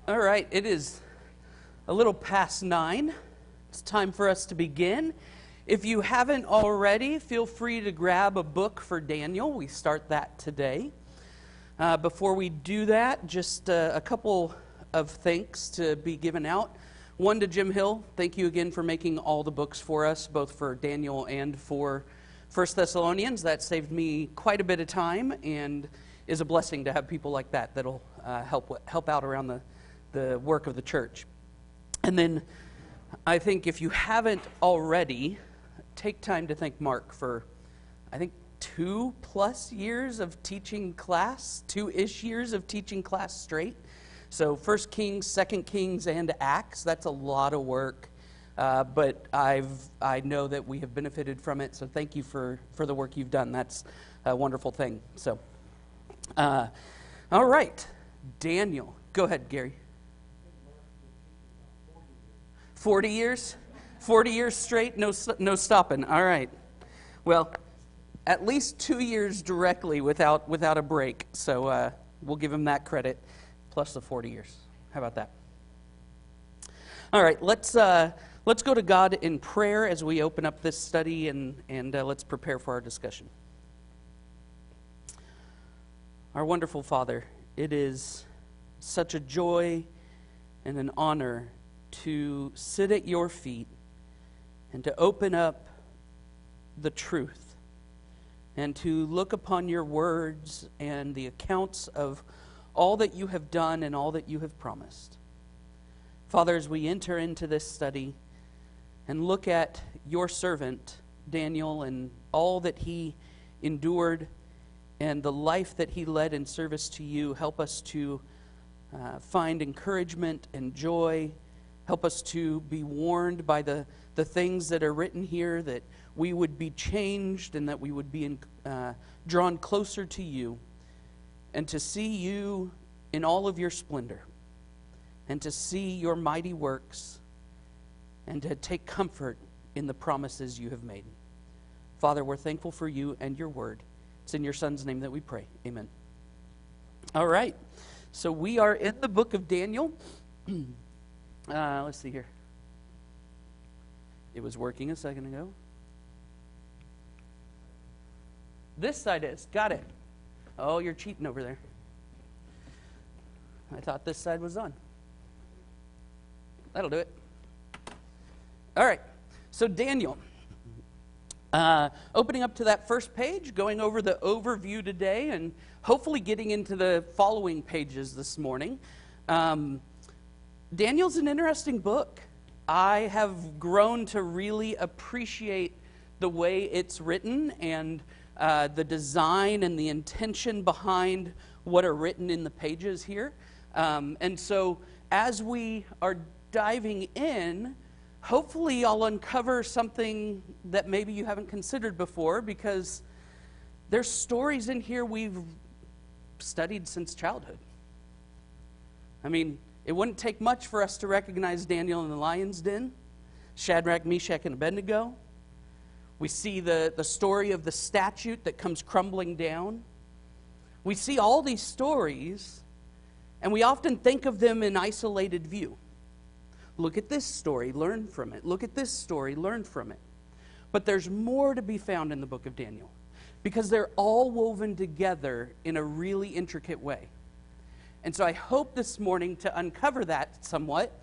All right, it is a little past 9. It's time for us to begin. If you haven't already, feel free to grab a book for Daniel. We start that today. Before we do that, just a couple of thanks to be given out. One to Jim Hill. Thank you again for making all the books for us, both for Daniel and for 1 Thessalonians. That saved me quite a bit of time and is a blessing to have people like that that'll help out around the work of the church. And then I think if you haven't already, take time to thank Mark for, I think, 2+ years of teaching class, 2-ish years of teaching class straight. So 1 Kings, 2 Kings, and Acts, that's a lot of work. But I know that we have benefited from it, so thank you for the work you've done. That's a wonderful thing. So, all right, Daniel. Go ahead, Gary. 40 years? 40 years straight? No stopping. All right. Well, at least 2 years directly without a break. So we'll give him that credit, plus the 40 years. How about that? All right, let's go to God in prayer as we open up this study, and let's prepare for our discussion. Our wonderful Father, it is such a joy and an honor to sit at your feet and to open up the truth and to look upon your words and the accounts of all that you have done and all that you have promised. Father, as we enter into this study and look at your servant, Daniel, and all that he endured and the life that he led in service to you, help us to find encouragement and joy. Help us to be warned by the things that are written here, that we would be changed and that we would be drawn closer to you, and to see you in all of your splendor, and to see your mighty works, and to take comfort in the promises you have made. Father, we're thankful for you and your word. It's in your Son's name that we pray. Amen. All right. So we are in the book of Daniel. Let's see here. It was working a second ago. This side is. Got it. Oh, you're cheating over there. I thought this side was on. That'll do it. All right. So Daniel. Opening up to that first page, going over the overview today, and hopefully getting into the following pages this morning. Daniel's an interesting book. I have grown to really appreciate the way it's written and the design and the intention behind what are written in the pages here. And so as we are diving in, hopefully I'll uncover something that maybe you haven't considered before, because there's stories in here we've studied since childhood. I mean, it wouldn't take much for us to recognize Daniel in the lion's den, Shadrach, Meshach, and Abednego. We see the story of the statue that comes crumbling down. We see all these stories, and we often think of them in isolated view. Look at this story, learn from it. Look at this story, learn from it. But there's more to be found in the book of Daniel, because they're all woven together in a really intricate way. And so I hope this morning to uncover that somewhat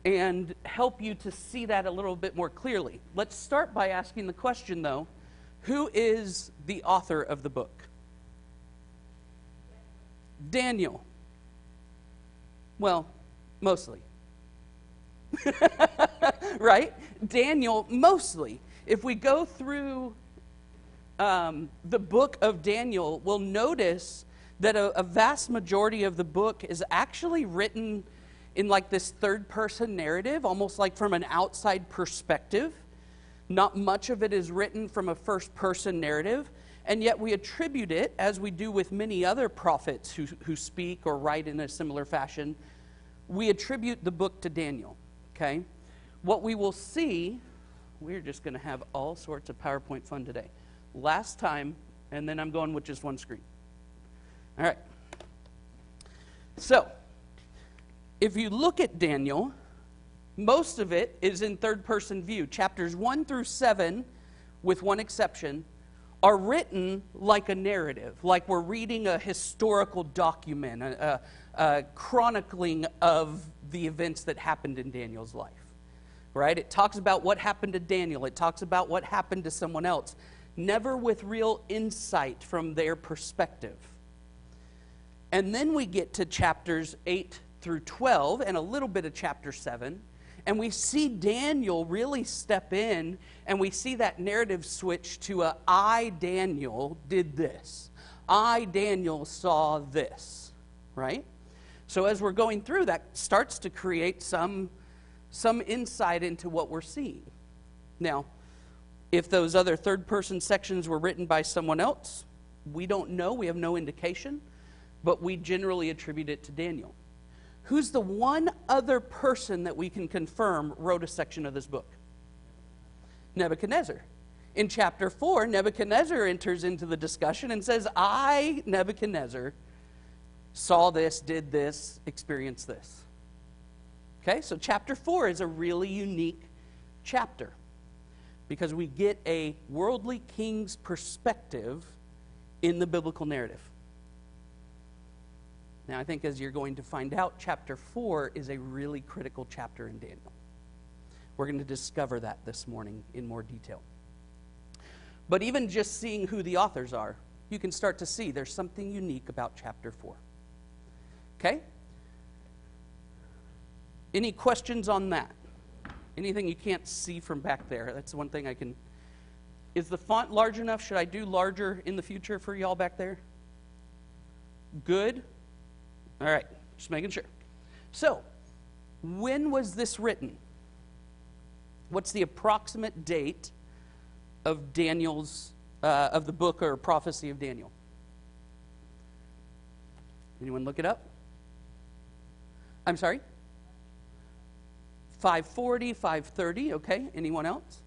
and help you to see that a little bit more clearly. Let's start by asking the question, though, who is the author of the book? Daniel. Well, mostly. Right? Daniel, mostly. If we go through the book of Daniel, we'll notice that a vast majority of the book is actually written in like this third-person narrative, almost like from an outside perspective. Not much of it is written from a first-person narrative, and yet we attribute it, as we do with many other prophets who speak or write in a similar fashion, we attribute the book to Daniel, okay? What we will see, we're just going to have all sorts of PowerPoint fun today. Last time, and then I'm going with just one screen. All right. So, if you look at Daniel, most of it is in third-person view. Chapters 1 through 7, with one exception, are written like a narrative, like we're reading a historical document, a chronicling of the events that happened in Daniel's life, right? It talks about what happened to Daniel. It talks about what happened to someone else, never with real insight from their perspective. And then we get to chapters 8 through 12 and a little bit of chapter 7, and we see Daniel really step in, and we see that narrative switch to I, Daniel, did this. I, Daniel, saw this, right? So as we're going through, that starts to create some insight into what we're seeing. Now, if those other third-person sections were written by someone else, we don't know. We have no indication, but we generally attribute it to Daniel. Who's the one other person that we can confirm wrote a section of this book? Nebuchadnezzar. In chapter 4, Nebuchadnezzar enters into the discussion and says, I, Nebuchadnezzar, saw this, did this, experienced this. Okay, so chapter 4 is a really unique chapter because we get a worldly king's perspective in the biblical narrative. Now, I think as you're going to find out, chapter 4 is a really critical chapter in Daniel. We're going to discover that this morning in more detail. But even just seeing who the authors are, you can start to see there's something unique about chapter 4. Okay? Any questions on that? Anything you can't see from back there? That's one thing I can... Is the font large enough? Should I do larger in the future for y'all back there? Good? All right, just making sure. So, when was this written? What's the approximate date of Daniel's, of the book or prophecy of Daniel? Anyone look it up? I'm sorry? 540, 530, okay. Anyone else?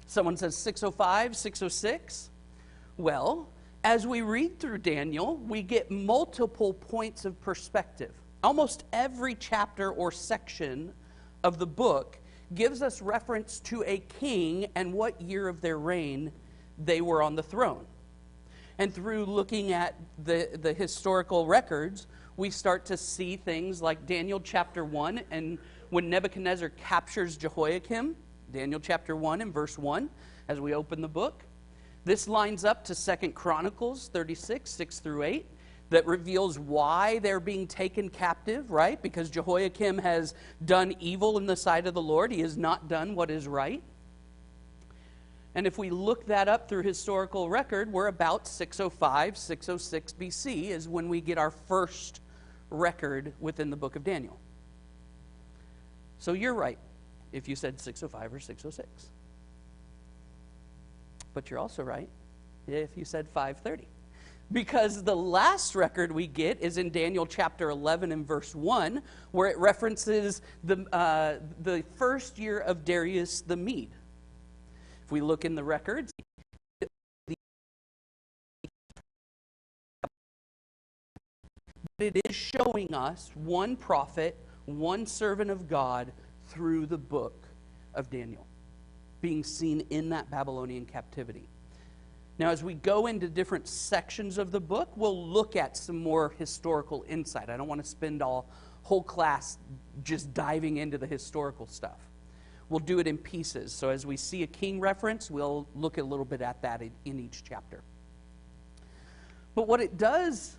Someone says 605, 606. Well, as we read through Daniel, we get multiple points of perspective. Almost every chapter or section of the book gives us reference to a king and what year of their reign they were on the throne. And through looking at the historical records, we start to see things like Daniel chapter 1, and when Nebuchadnezzar captures Jehoiakim, Daniel chapter 1 and verse 1, as we open the book. This lines up to 2 Chronicles 36, 6 through 8, that reveals why they're being taken captive, right? Because Jehoiakim has done evil in the sight of the Lord. He has not done what is right. And if we look that up through historical record, we're about 605, 606 BC is when we get our first record within the book of Daniel. So you're right if you said 605 or 606. But you're also right if you said 530. Because the last record we get is in Daniel chapter 11 and verse 1, where it references the first year of Darius the Mede. If we look in the records, it is showing us one prophet, one servant of God through the book of Daniel, being seen in that Babylonian captivity. Now, as we go into different sections of the book, we'll look at some more historical insight. I don't want to spend whole class just diving into the historical stuff. We'll do it in pieces. So as we see a king reference, we'll look a little bit at that in each chapter. But what it does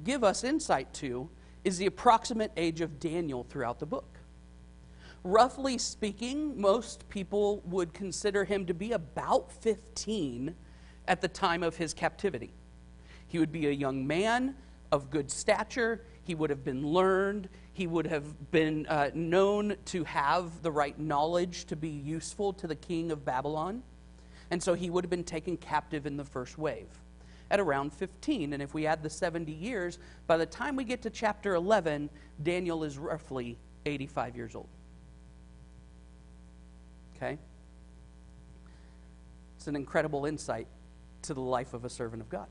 give us insight to is the approximate age of Daniel throughout the book. Roughly speaking, most people would consider him to be about 15 at the time of his captivity. He would be a young man of good stature. He would have been learned. He would have been known to have the right knowledge to be useful to the king of Babylon. And so he would have been taken captive in the first wave at around 15. And if we add the 70 years, by the time we get to chapter 11, Daniel is roughly 85 years old. Okay? It's an incredible insight to the life of a servant of God.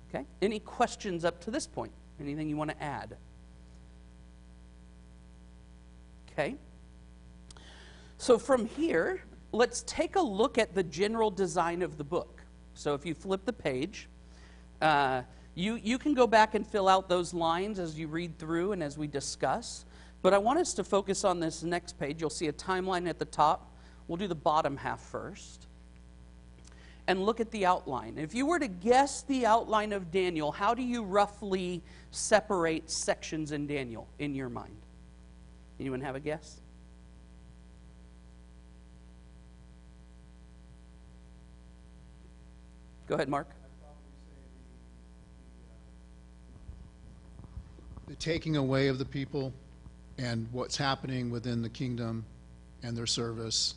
Okay? Any questions up to this point? Anything you want to add? Okay. So from here, let's take a look at the general design of the book. So if you flip the page, you can go back and fill out those lines as you read through and as we discuss. But I want us to focus on this next page. You'll see a timeline at the top. We'll do the bottom half first. And look at the outline. If you were to guess the outline of Daniel, how do you roughly separate sections in Daniel in your mind? Anyone have a guess? Go ahead, Mark. The taking away of the people and what's happening within the kingdom and their service,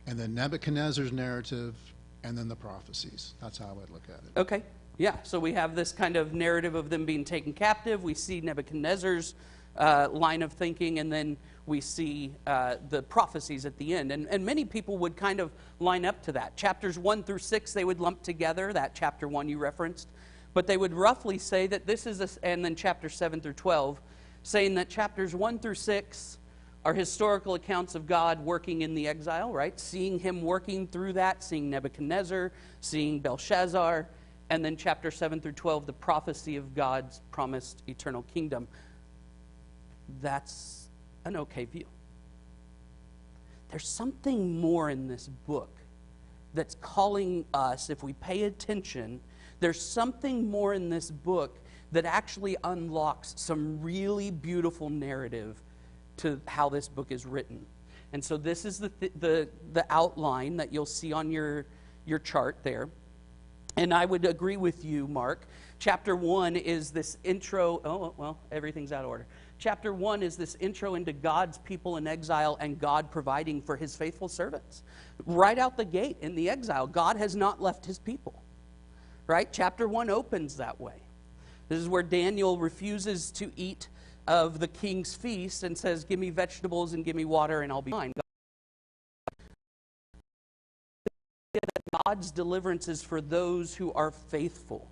and then Nebuchadnezzar's narrative, and then the prophecies. That's how I would look at it. Okay, yeah. So we have this kind of narrative of them being taken captive. We see Nebuchadnezzar's line of thinking, and then we see the prophecies at the end. And many people would kind of line up to that. Chapters 1 through 6, they would lump together, that chapter 1 you referenced. But they would roughly say that this is, and then chapters 7 through 12, saying that chapters 1 through 6 are historical accounts of God working in the exile, right? Seeing him working through that, seeing Nebuchadnezzar, seeing Belshazzar, and then chapter 7 through 12, the prophecy of God's promised eternal kingdom. That's an okay view. There's something more in this book that's calling us, if we pay attention, there's something more in this book that actually unlocks some really beautiful narrative to how this book is written. And so this is the outline that you'll see on your chart there. And I would agree with you, Mark. Chapter 1 is this intro. Oh, well, everything's out of order. Chapter 1 is this intro into God's people in exile and God providing for his faithful servants. Right out the gate in the exile, God has not left his people. Right? Chapter 1 opens that way. This is where Daniel refuses to eat of the king's feast and says, give me vegetables and give me water and I'll be fine. God's deliverance is for those who are faithful.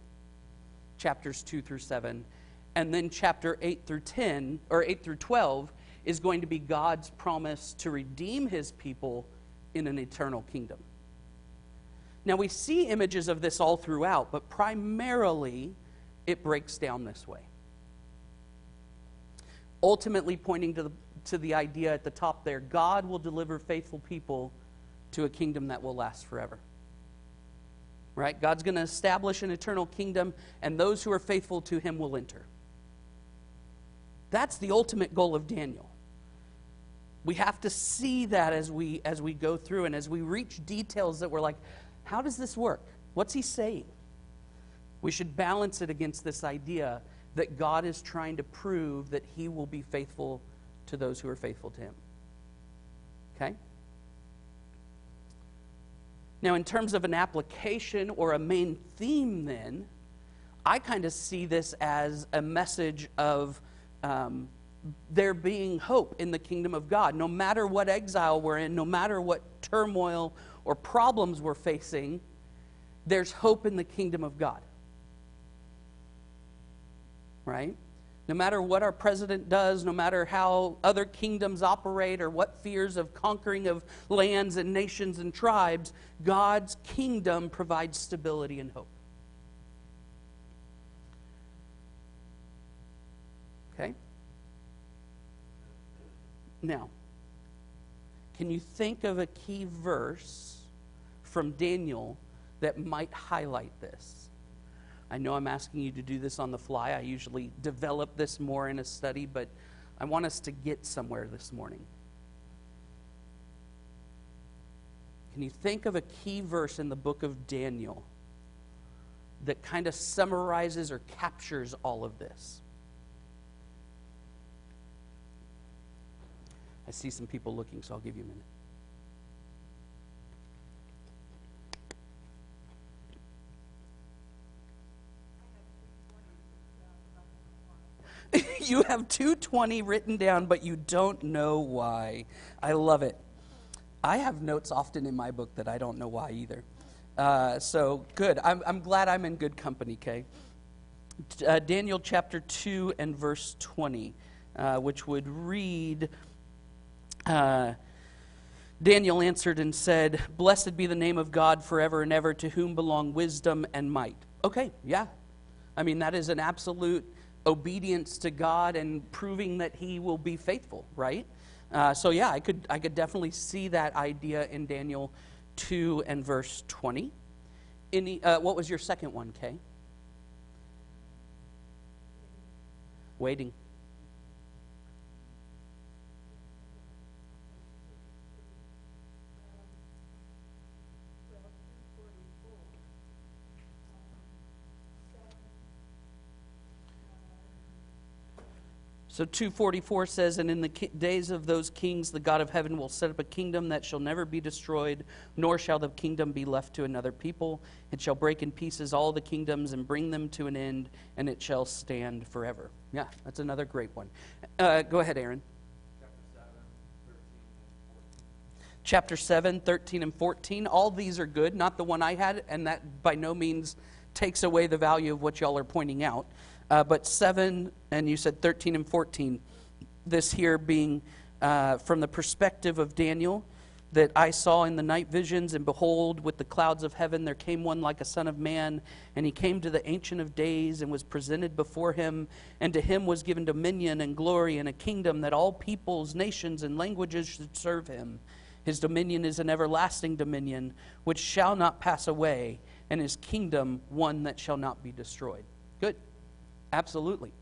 Chapters 2 through 7. And then chapter 8 through 10, or 8 through 12, is going to be God's promise to redeem his people in an eternal kingdom. Now we see images of this all throughout, but primarily it breaks down this way. Ultimately pointing to the idea at the top there, God will deliver faithful people to a kingdom that will last forever. Right? God's going to establish an eternal kingdom, and those who are faithful to him will enter. That's the ultimate goal of Daniel. We have to see that as we go through and as we reach details that we're like, how does this work? What's he saying? We should balance it against this idea that God is trying to prove that he will be faithful to those who are faithful to him. Okay? Now, in terms of an application or a main theme then, I kind of see this as a message of there being hope in the kingdom of God. No matter what exile we're in, no matter what turmoil or problems we're facing, there's hope in the kingdom of God. Right? No matter what our president does, no matter how other kingdoms operate or what fears of conquering of lands and nations and tribes, God's kingdom provides stability and hope. Okay? Now, can you think of a key verse from Daniel that might highlight this? I know I'm asking you to do this on the fly. I usually develop this more in a study, but I want us to get somewhere this morning. Can you think of a key verse in the book of Daniel that kind of summarizes or captures all of this? I see some people looking, so I'll give you a minute. You have 220 written down, but you don't know why. I love it. I have notes often in my book that I don't know why either. So good. I'm glad I'm in good company, Kay. Daniel chapter 2 and verse 20, which would read, Daniel answered and said, "Blessed be the name of God forever and ever, to whom belong wisdom and might." Okay, yeah. I mean, that is an absolute obedience to God and proving that he will be faithful, right? So yeah, I could definitely see that idea in Daniel 2 and verse 20. What was your second one, Kay? Waiting. So 2:44 says, "And in the days of those kings, the God of heaven will set up a kingdom that shall never be destroyed, nor shall the kingdom be left to another people. It shall break in pieces all the kingdoms and bring them to an end, and it shall stand forever." Yeah, that's another great one. Go ahead, Aaron. Chapter 7, 13, and 14. All these are good, not the one I had, and that by no means takes away the value of what y'all are pointing out. But 7, and you said 13 and 14, this here being from the perspective of Daniel, that I saw in the night visions, and behold, with the clouds of heaven there came one like a son of man, and he came to the Ancient of Days and was presented before him, and to him was given dominion and glory and a kingdom that all peoples, nations, and languages should serve him. His dominion is an everlasting dominion which shall not pass away, and his kingdom one that shall not be destroyed. Good. Absolutely.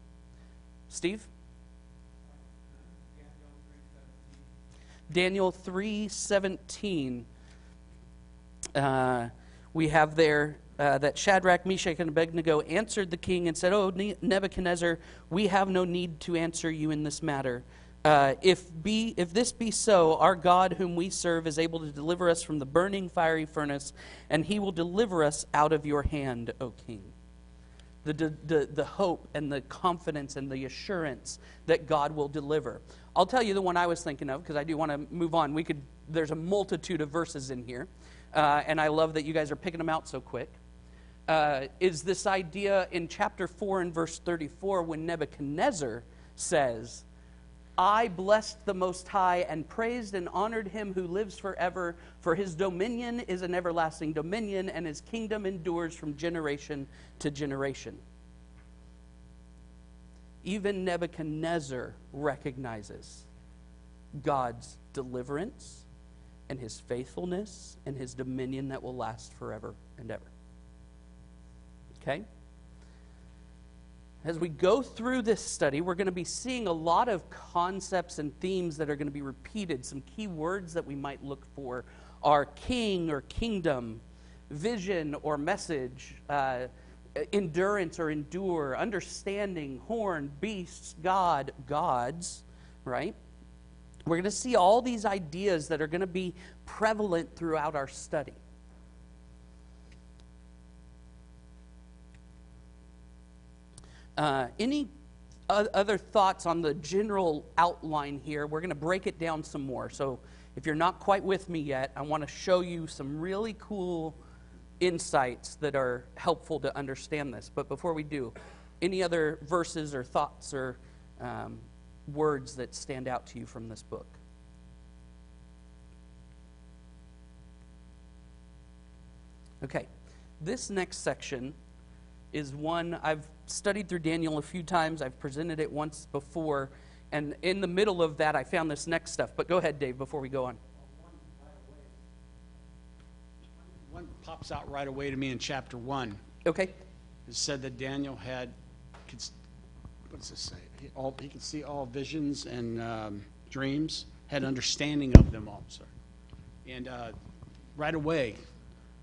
Steve? Daniel 3:17. We have there that Shadrach, Meshach, and Abednego answered the king and said, "O Nebuchadnezzar, we have no need to answer you in this matter. If this be so, our God whom we serve is able to deliver us from the burning fiery furnace, and he will deliver us out of your hand, O king." The hope and the confidence and the assurance that God will deliver. I'll tell you the one I was thinking of, because I do want to move on. There's a multitude of verses in here, and I love that you guys are picking them out so quick. Is this idea in chapter 4 and verse 34 when Nebuchadnezzar says, "I blessed the Most High and praised and honored him who lives forever, for his dominion is an everlasting dominion, and his kingdom endures from generation to generation." Even Nebuchadnezzar recognizes God's deliverance and his faithfulness and his dominion that will last forever and ever. Okay? As we go through this study, we're going to be seeing a lot of concepts and themes that are going to be repeated. Some key words that we might look for are king or kingdom, vision or message, endurance or endure, understanding, horn, beasts, God, gods, right? We're going to see all these ideas that are going to be prevalent throughout our study. Any other thoughts on the general outline here? We're going to break it down some more. So if you're not quite with me yet, I want to show you some really cool insights that are helpful to understand this. But before we do, any other verses or thoughts or words that stand out to you from this book? Okay, this next section is one I've studied through Daniel a few times. I've presented it once before, and in the middle of that I found this next stuff. But go ahead, Dave, before we go on. One pops out right away to me in chapter 1. Okay. It said that Daniel what does it say? He could see all visions and dreams, had understanding of them all. Sorry. And right away,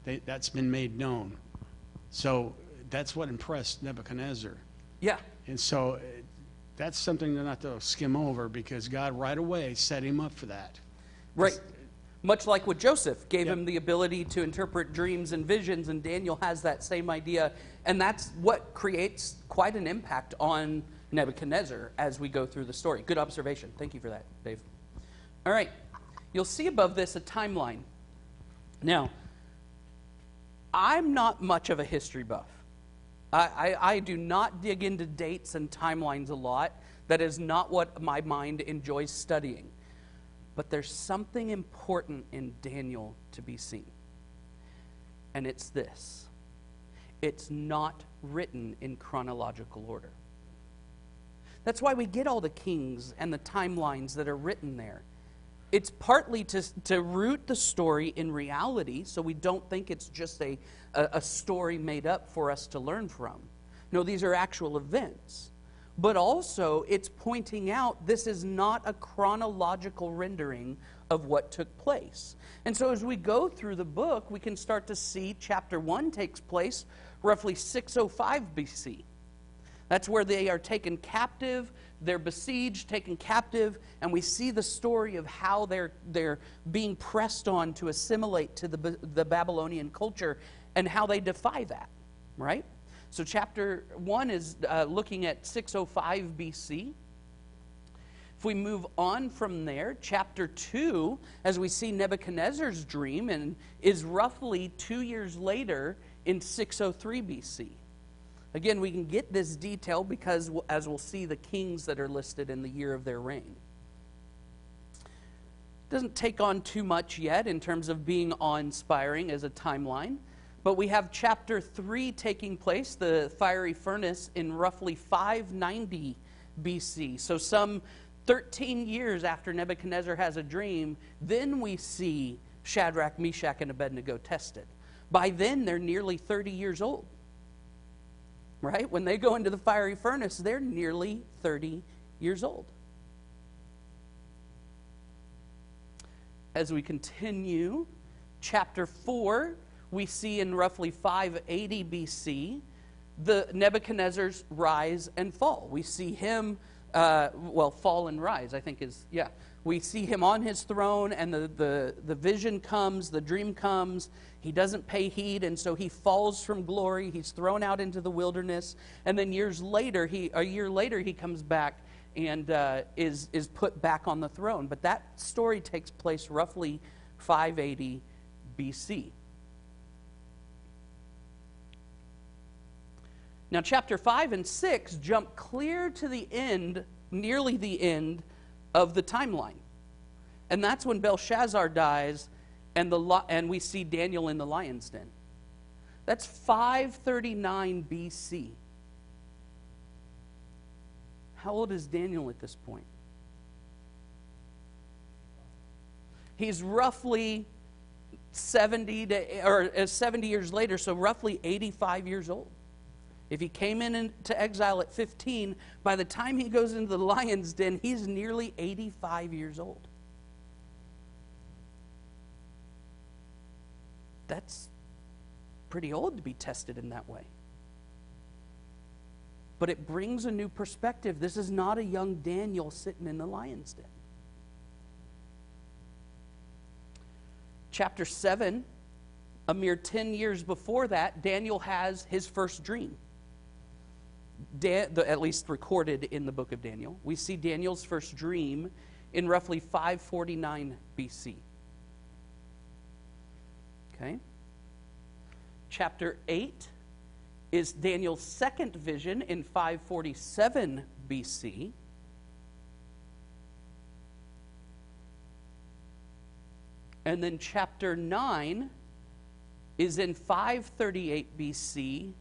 that's been made known. So that's what impressed Nebuchadnezzar. Yeah. And so that's something not to skim over, because God right away set him up for that. Right. Much like with Joseph, gave Yep. him the ability to interpret dreams and visions, and Daniel has that same idea. And that's what creates quite an impact on Nebuchadnezzar as we go through the story. Good observation. Thank you for that, Dave. All right. You'll see above this a timeline. Now, I'm not much of a history buff. I do not dig into dates and timelines a lot. That is not what my mind enjoys studying. But there's something important in Daniel to be seen. And it's this. It's not written in chronological order. That's why we get all the kings and the timelines that are written there. It's partly to root the story in reality, so we don't think it's just a story made up for us to learn from. No, these are actual events. But also, it's pointing out this is not a chronological rendering of what took place. And so as we go through the book, we can start to see chapter 1 takes place roughly 605 BC. That's where they are taken captive, they're besieged, taken captive, and we see the story of how they're being pressed on to assimilate to the Babylonian culture and how they defy that, right? So chapter 1 is looking at 605 BC. If we move on from there, chapter 2, as we see Nebuchadnezzar's dream, and is roughly 2 years later in 603 BC. Again, we can get this detail because, as we'll see, the kings that are listed in the year of their reign. Doesn't take on too much yet in terms of being awe-inspiring as a timeline. But we have chapter 3 taking place, the fiery furnace, in roughly 590 BC. So some 13 years after Nebuchadnezzar has a dream, then we see Shadrach, Meshach, and Abednego tested. By then, they're nearly 30 years old. Right? When they go into the fiery furnace, they're nearly 30 years old. As we continue, chapter 4, we see in roughly 580 BC, the Nebuchadnezzar's rise and fall. We see him, fall and rise, I think is, yeah. We see him on his throne, and the vision comes, the dream comes. He doesn't pay heed, and so he falls from glory. He's thrown out into the wilderness, and then a year later, he comes back and is put back on the throne. But that story takes place roughly 580 BC. Now, chapter 5 and 6 jump clear to the end, nearly the end, of the timeline. And that's when Belshazzar dies and we see Daniel in the lion's den. That's 539 BC. How old is Daniel at this point? He's roughly 70 years later, so roughly 85 years old. If he came into exile at 15, by the time he goes into the lion's den, he's nearly 85 years old. That's pretty old to be tested in that way. But it brings a new perspective. This is not a young Daniel sitting in the lion's den. Chapter 7, a mere 10 years before that, Daniel has his first dream. At least recorded in the book of Daniel. We see Daniel's first dream in roughly 549 BC. Okay. Chapter 8 is Daniel's second vision in 547 BC. And then chapter 9 is in 538 BC,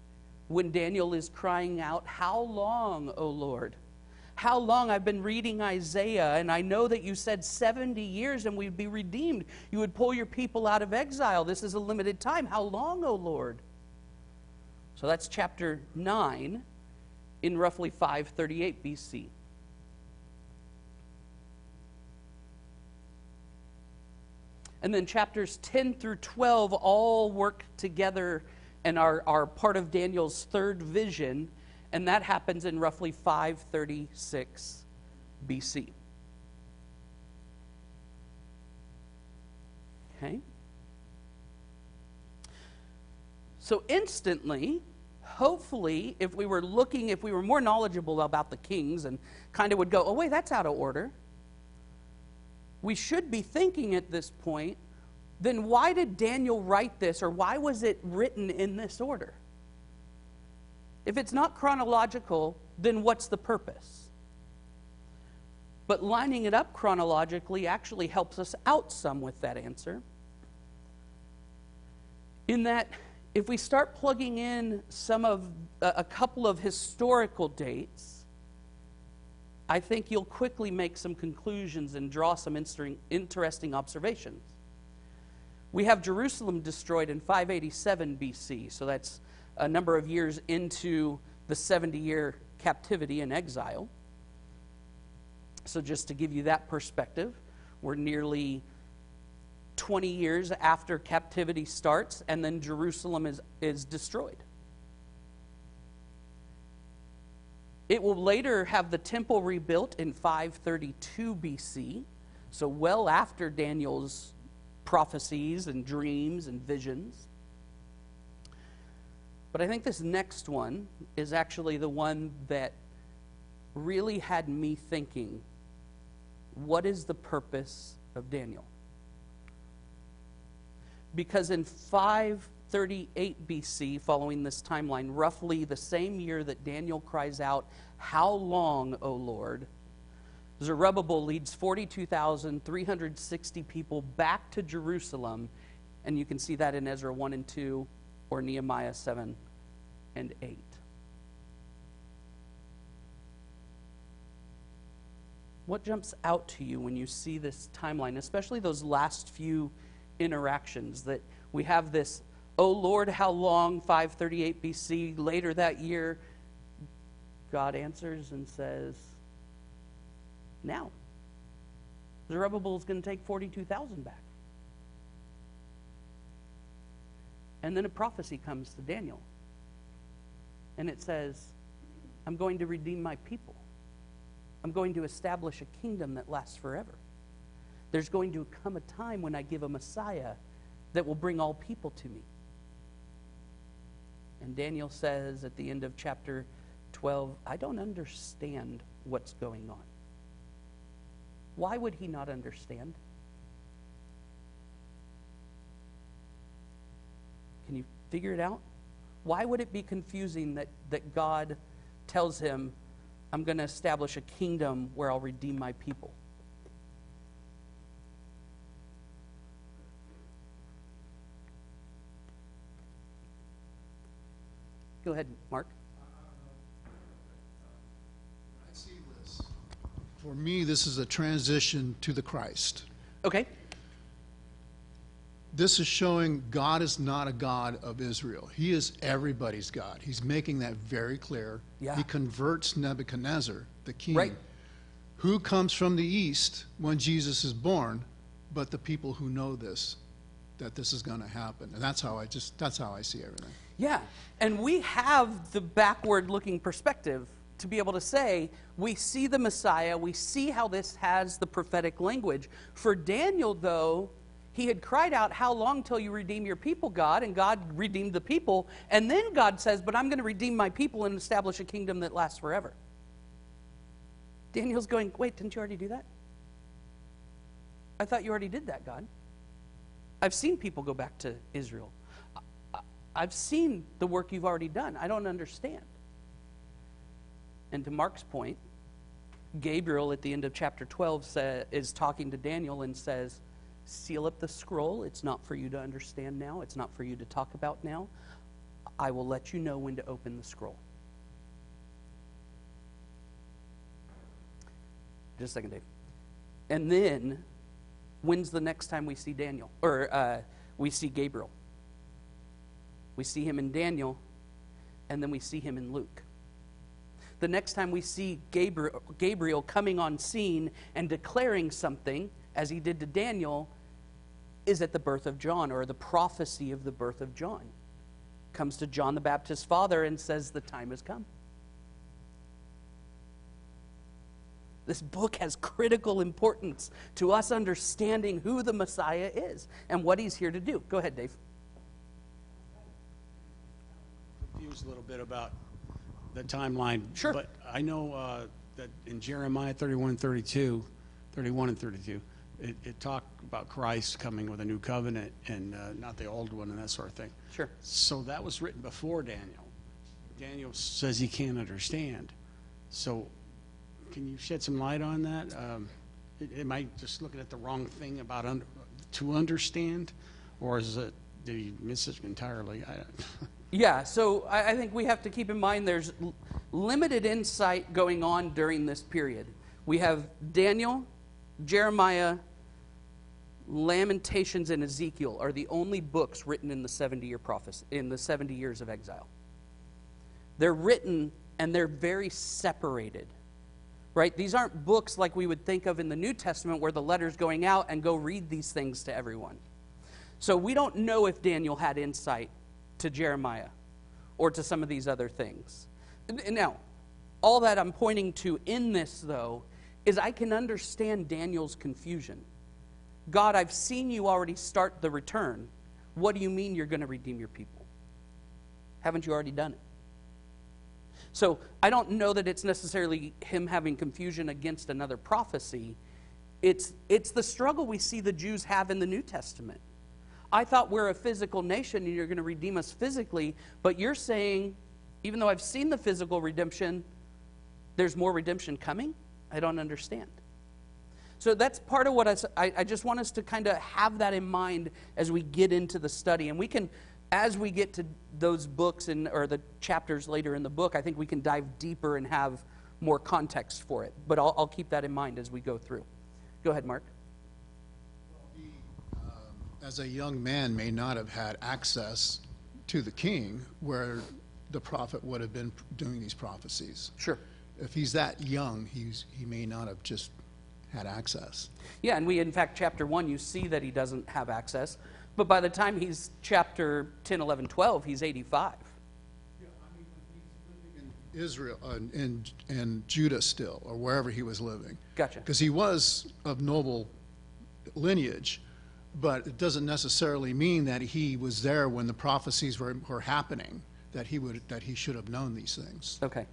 when Daniel is crying out, "How long, O Lord? How long? I've been reading Isaiah, and I know that you said 70 years and we'd be redeemed. You would pull your people out of exile. This is a limited time. How long, O Lord?" So that's chapter 9 in roughly 538 BC. And then chapters 10 through 12 all work together and are part of Daniel's third vision, and that happens in roughly 536 BC. Okay? So instantly, hopefully, if we were more knowledgeable about the kings and kind of would go, "Oh wait, that's out of order," we should be thinking at this point, then why did Daniel write this, or why was it written in this order? If it's not chronological, then what's the purpose? But lining it up chronologically actually helps us out some with that answer. In that, if we start plugging in a couple of historical dates, I think you'll quickly make some conclusions and draw some interesting observations. We have Jerusalem destroyed in 587 BC, so that's a number of years into the 70-year captivity and exile. So just to give you that perspective, we're nearly 20 years after captivity starts, and then Jerusalem is destroyed. It will later have the temple rebuilt in 532 BC, so well after Daniel's prophecies and dreams and visions. But I think this next one is actually the one that really had me thinking, what is the purpose of Daniel? Because in 538 BC, following this timeline, roughly the same year that Daniel cries out, "How long, O Lord?" Zerubbabel leads 42,360 people back to Jerusalem, and you can see that in Ezra 1 and 2, or Nehemiah 7 and 8. What jumps out to you when you see this timeline, especially those last few interactions, that we have this, "Oh Lord, how long?" 538 BC. Later that year, God answers and says, "Now." Zerubbabel is going to take 42,000 back. And then a prophecy comes to Daniel. And it says, "I'm going to redeem my people. I'm going to establish a kingdom that lasts forever. There's going to come a time when I give a Messiah that will bring all people to me." And Daniel says at the end of chapter 12, "I don't understand what's going on." Why would he not understand? Can you figure it out? Why would it be confusing that God tells him, "I'm going to establish a kingdom where I'll redeem my people"? Go ahead, Mark. I see this. For me, this is a transition to the Christ. Okay. This is showing God is not a God of Israel. He is everybody's God. He's making that very clear. Yeah. He converts Nebuchadnezzar, the king, Right. who comes from the east when Jesus is born, but the people who know this, that this is going to happen. And that's how I see everything. Yeah, and we have the backward-looking perspective to be able to say, we see the Messiah, we see how this has the prophetic language. For Daniel, though, he had cried out, "How long till you redeem your people, God?" And God redeemed the people. And then God says, "But I'm going to redeem my people and establish a kingdom that lasts forever." Daniel's going, "Wait, didn't you already do that? I thought you already did that, God. I've seen people go back to Israel. I've seen the work you've already done. I don't understand." And to Mark's point, Gabriel at the end of chapter 12 is talking to Daniel and says, "Seal up the scroll. It's not for you to understand now. It's not for you to talk about now. I will let you know when to open the scroll." Just a second, Dave. And then, when's the next time we see Daniel? Or we see Gabriel? We see him in Daniel, and then we see him in Luke. The next time we see Gabriel coming on scene and declaring something, as he did to Daniel, is at the birth of John, or the prophecy of the birth of John. Comes to John the Baptist's father and says, "The time has come." This book has critical importance to us understanding who the Messiah is and what he's here to do. Go ahead, Dave. Confused a little bit about the timeline. Sure. But I know that in Jeremiah 31 and 32, it talked about Christ coming with a new covenant and not the old one and that sort of thing. Sure. So that was written before Daniel. Daniel says he can't understand. So can you shed some light on that? Am I just looking at the wrong thing about to understand? Or is it, did he miss it entirely? Yeah, so I think we have to keep in mind there's limited insight going on during this period. We have Daniel, Jeremiah, Lamentations, and Ezekiel are the only books written in the 70-year prophecy, in the 70 years of exile. They're written and they're very separated, right? These aren't books like we would think of in the New Testament where the letter's going out and go read these things to everyone. So we don't know if Daniel had insight to Jeremiah or to some of these other things. Now, all that I'm pointing to in this, though, is I can understand Daniel's confusion. God, I've seen you already start the return. What do you mean you're going to redeem your people? Haven't you already done it? So I don't know that it's necessarily him having confusion against another prophecy. It's the struggle we see the Jews have in the New Testament. I thought we're a physical nation and you're going to redeem us physically, but you're saying, even though I've seen the physical redemption, there's more redemption coming? I don't understand. So that's part of what I just want us to kind of have that in mind as we get into the study. And we can, as we get to those books or the chapters later in the book, I think we can dive deeper and have more context for it. But I'll keep that in mind as we go through. Go ahead, Mark. He, as a young man, may not have had access to the king where the prophet would have been doing these prophecies. Sure. If he's that young, he may not have just had access. Yeah, and in fact, chapter 1, you see that he doesn't have access. But by the time he's chapter 10, 11, 12, he's 85. Yeah, I mean, when he's living in Israel, in Judah still, or wherever he was living. Gotcha. Because he was of noble lineage, but it doesn't necessarily mean that he was there when the prophecies were happening, that he should have known these things. Okay.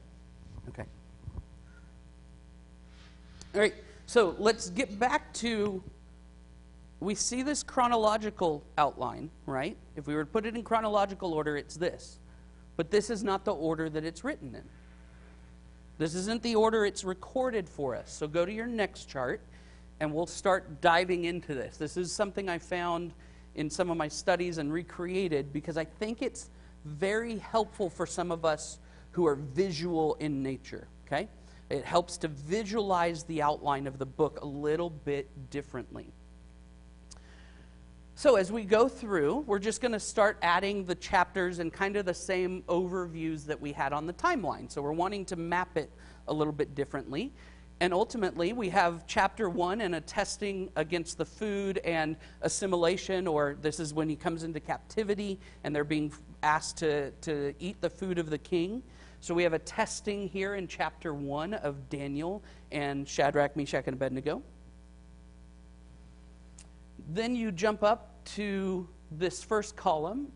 All right. So let's get back to, we see this chronological outline, right? If we were to put it in chronological order, it's this. But this is not the order that it's written in. This isn't the order it's recorded for us. So go to your next chart, and we'll start diving into this. This is something I found in some of my studies and recreated because I think it's very helpful for some of us who are visual in nature, okay? It helps to visualize the outline of the book a little bit differently. So as we go through, we're just going to start adding the chapters and kind of the same overviews that we had on the timeline. So we're wanting to map it a little bit differently. And ultimately, we have chapter 1 and a testing against the food and assimilation, or this is when he comes into captivity and they're being asked to eat the food of the king. So we have a testing here in chapter 1 of Daniel and Shadrach, Meshach, and Abednego. Then you jump up to this first column,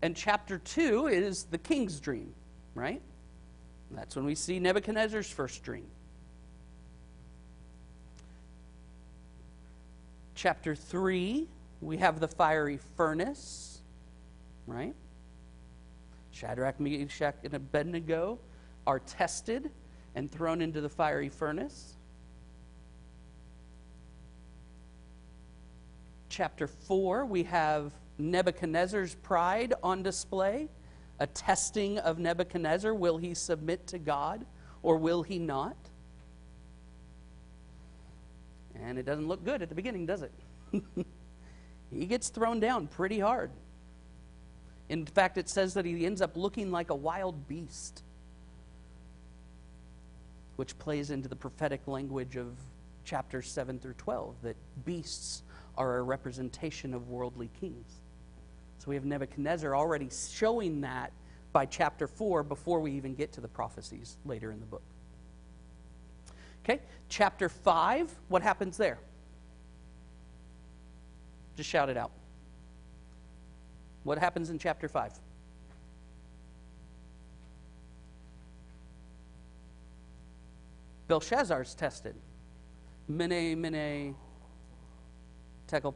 and chapter 2 is the king's dream, right? And that's when we see Nebuchadnezzar's first dream. Chapter 3, we have the fiery furnace, right? Shadrach, Meshach, and Abednego are tested and thrown into the fiery furnace. Chapter 4, we have Nebuchadnezzar's pride on display, a testing of Nebuchadnezzar. Will he submit to God or will he not? And it doesn't look good at the beginning, does it? He gets thrown down pretty hard. In fact, it says that he ends up looking like a wild beast, which plays into the prophetic language of chapters 7 through 12, that beasts are a representation of worldly kings. So we have Nebuchadnezzar already showing that by chapter 4 before we even get to the prophecies later in the book. Okay, chapter 5, what happens there? Just shout it out. What happens in chapter 5? Belshazzar's tested. Mene, Tekel.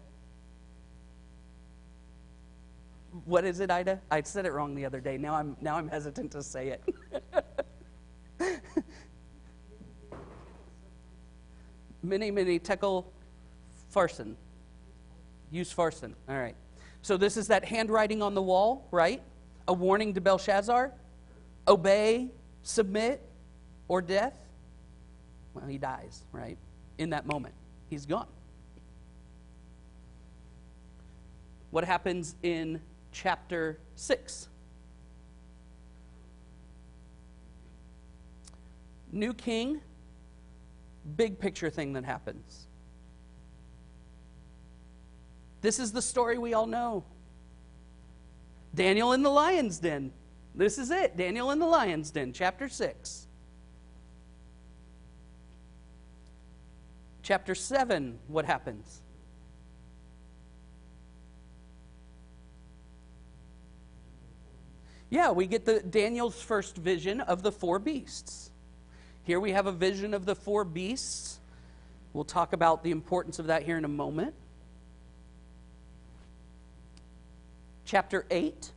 What is it, Ida? I said it wrong the other day. Now I'm hesitant to say it. Mene tekel farson. Use farson. All right. So this is that handwriting on the wall, right? A warning to Belshazzar. Obey, submit, or death. Well, he dies, right? In that moment. He's gone. What happens in chapter 6? New king, big picture thing that happens. This is the story we all know. Daniel in the lion's den. This is it. Daniel in the lion's den, chapter 6. Chapter 7, what happens? Yeah, we get Daniel's first vision of the 4 beasts. Here we have a vision of the 4 beasts. We'll talk about the importance of that here in a moment. Chapter 8.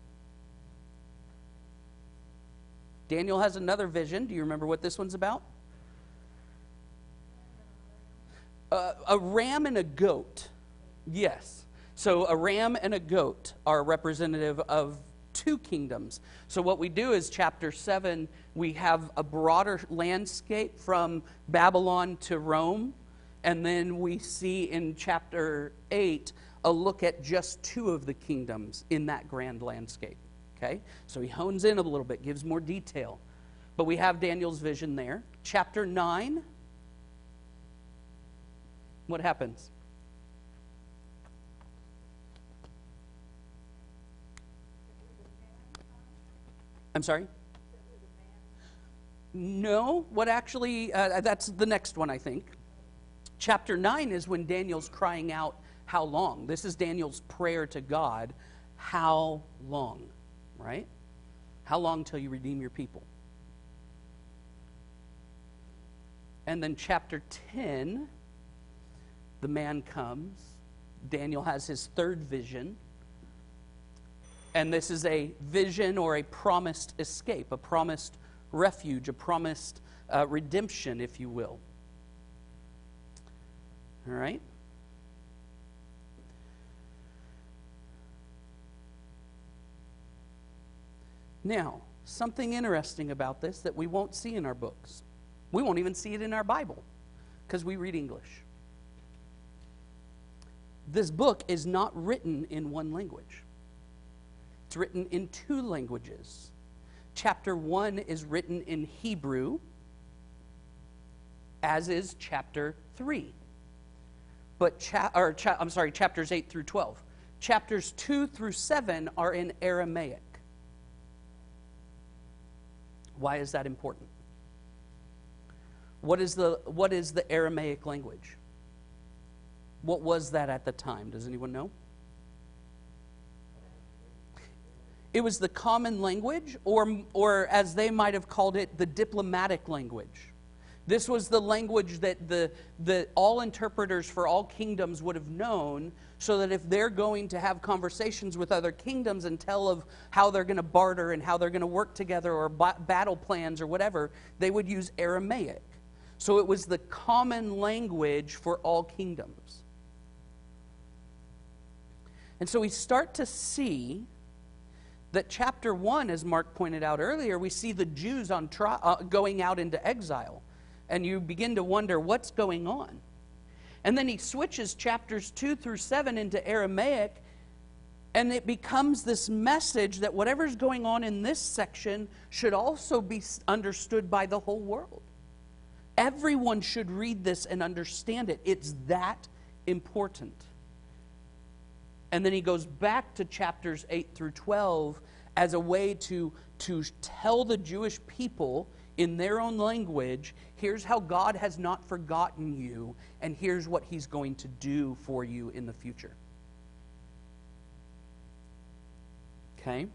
Daniel has another vision. Do you remember what this one's about? A ram and a goat. Yes. So a ram and a goat are representative of 2 kingdoms. So what we do is chapter 7, we have a broader landscape from Babylon to Rome. And then we see in chapter 8 a look at just 2 of the kingdoms in that grand landscape. Okay? So he hones in a little bit, gives more detail. But we have Daniel's vision there. Chapter 9. What happens? I'm sorry? No, what actually, that's the next one, I think. Chapter 9 is when Daniel's crying out, how long? This is Daniel's prayer to God. How long? Right? How long till you redeem your people? And then chapter 10, the man comes. Daniel has his 3rd vision. And this is a vision or a promised escape, a promised refuge, a promised redemption, if you will. All right? Now, something interesting about this that we won't see in our books. We won't even see it in our Bible because we read English. This book is not written in one language. It's written in 2 languages. Chapter 1 is written in Hebrew, as is chapter 3. But chapters 8 through 12. Chapters 2 through 7 are in Aramaic. Why is that important? What is the Aramaic language? What was that at the time? Does anyone know? It was the common language, or as they might have called it, the diplomatic language. This was the language that the all interpreters for all kingdoms would have known, so that if they're going to have conversations with other kingdoms and tell of how they're going to barter and how they're going to work together or battle plans or whatever, they would use Aramaic. So it was the common language for all kingdoms. And so we start to see that chapter 1, as Mark pointed out earlier, we see the Jews going out into exile. And you begin to wonder what's going on. And then he switches chapters 2 through 7 into Aramaic, and it becomes this message that whatever's going on in this section should also be understood by the whole world. Everyone should read this and understand it. It's that important. And then he goes back to chapters 8 through 12 as a way to tell the Jewish people in their own language, here's how God has not forgotten you, and here's what he's going to do for you in the future. Okay?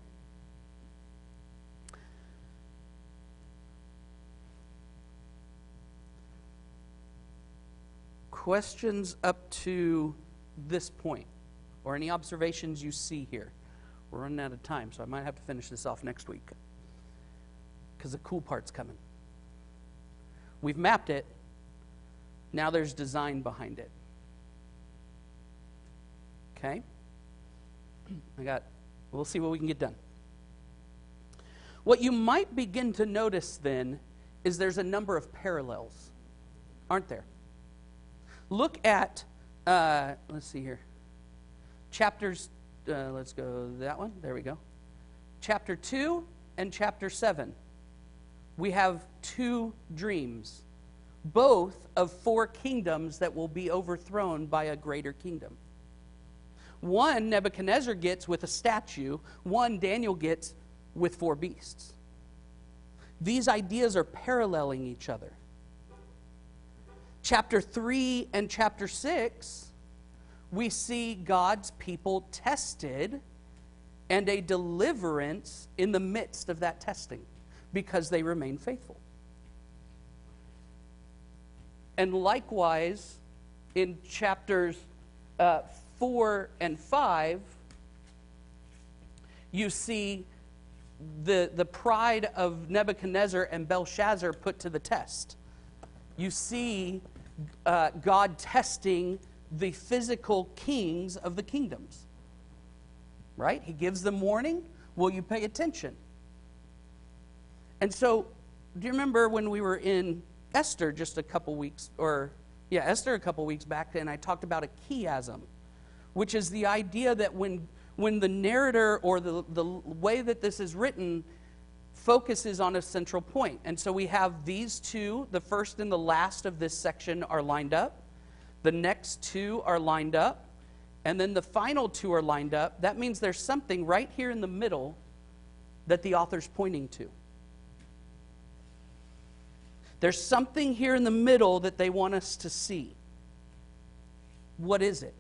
Questions up to this point, or any observations you see here? We're running out of time, so I might have to finish this off next week because the cool part's coming. We've mapped it. Now there's design behind it. Okay? We'll see what we can get done. What you might begin to notice then is there's a number of parallels, aren't there? Look at, let's see here, chapters, let's go that one, there we go. Chapter 2 and chapter 7. We have 2 dreams, both of 4 kingdoms that will be overthrown by a greater kingdom. One Nebuchadnezzar gets with a statue, one Daniel gets with 4 beasts. These ideas are paralleling each other. Chapter 3 and chapter 6, we see God's people tested and a deliverance in the midst of that testing because they remain faithful. And likewise, in chapters 4 and 5, you see the pride of Nebuchadnezzar and Belshazzar put to the test. You see God testing the physical kings of the kingdoms. Right? He gives them warning. Will you pay attention? And so, do you remember when we were in Esther just a couple weeks, Esther a couple weeks back, and I talked about a chiasm, which is the idea that when the narrator or the way that this is written focuses on a central point. And so we have these 2, the first and the last of this section are lined up. The next 2 are lined up. And then the final 2 are lined up. That means there's something right here in the middle that the author's pointing to. There's something here in the middle that they want us to see. What is it?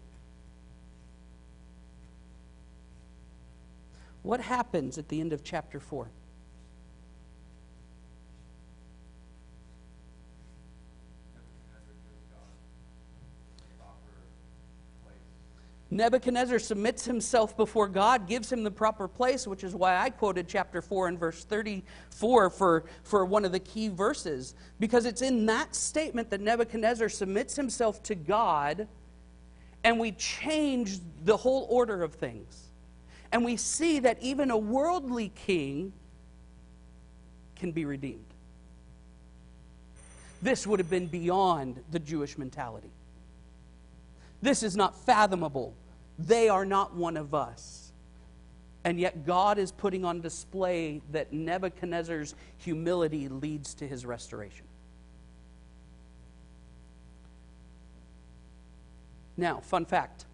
What happens at the end of chapter 4? Nebuchadnezzar submits himself before God, gives him the proper place, which is why I quoted chapter 4 and verse 34 for one of the key verses. Because it's in that statement that Nebuchadnezzar submits himself to God, and we change the whole order of things. And we see that even a worldly king can be redeemed. This would have been beyond the Jewish mentality. This is not fathomable. They are not one of us. And yet God is putting on display that Nebuchadnezzar's humility leads to his restoration. Now, fun fact.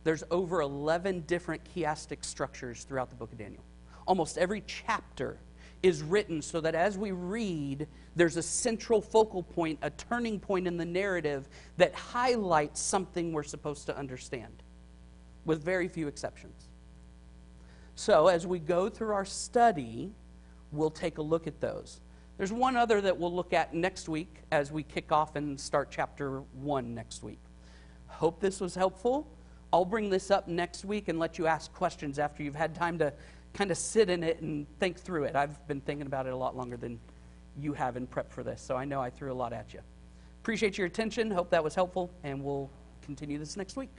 There's over 11 different chiastic structures throughout the book of Daniel. Almost every chapter is written so that as we read, there's a central focal point, a turning point in the narrative that highlights something we're supposed to understand, with very few exceptions. So as we go through our study, we'll take a look at those. There's one other that we'll look at next week as we kick off and start chapter 1 next week. Hope this was helpful. I'll bring this up next week and let you ask questions after you've had time to kind of sit in it and think through it. I've been thinking about it a lot longer than you have in prep for this, so I know I threw a lot at you. Appreciate your attention. Hope that was helpful, and we'll continue this next week.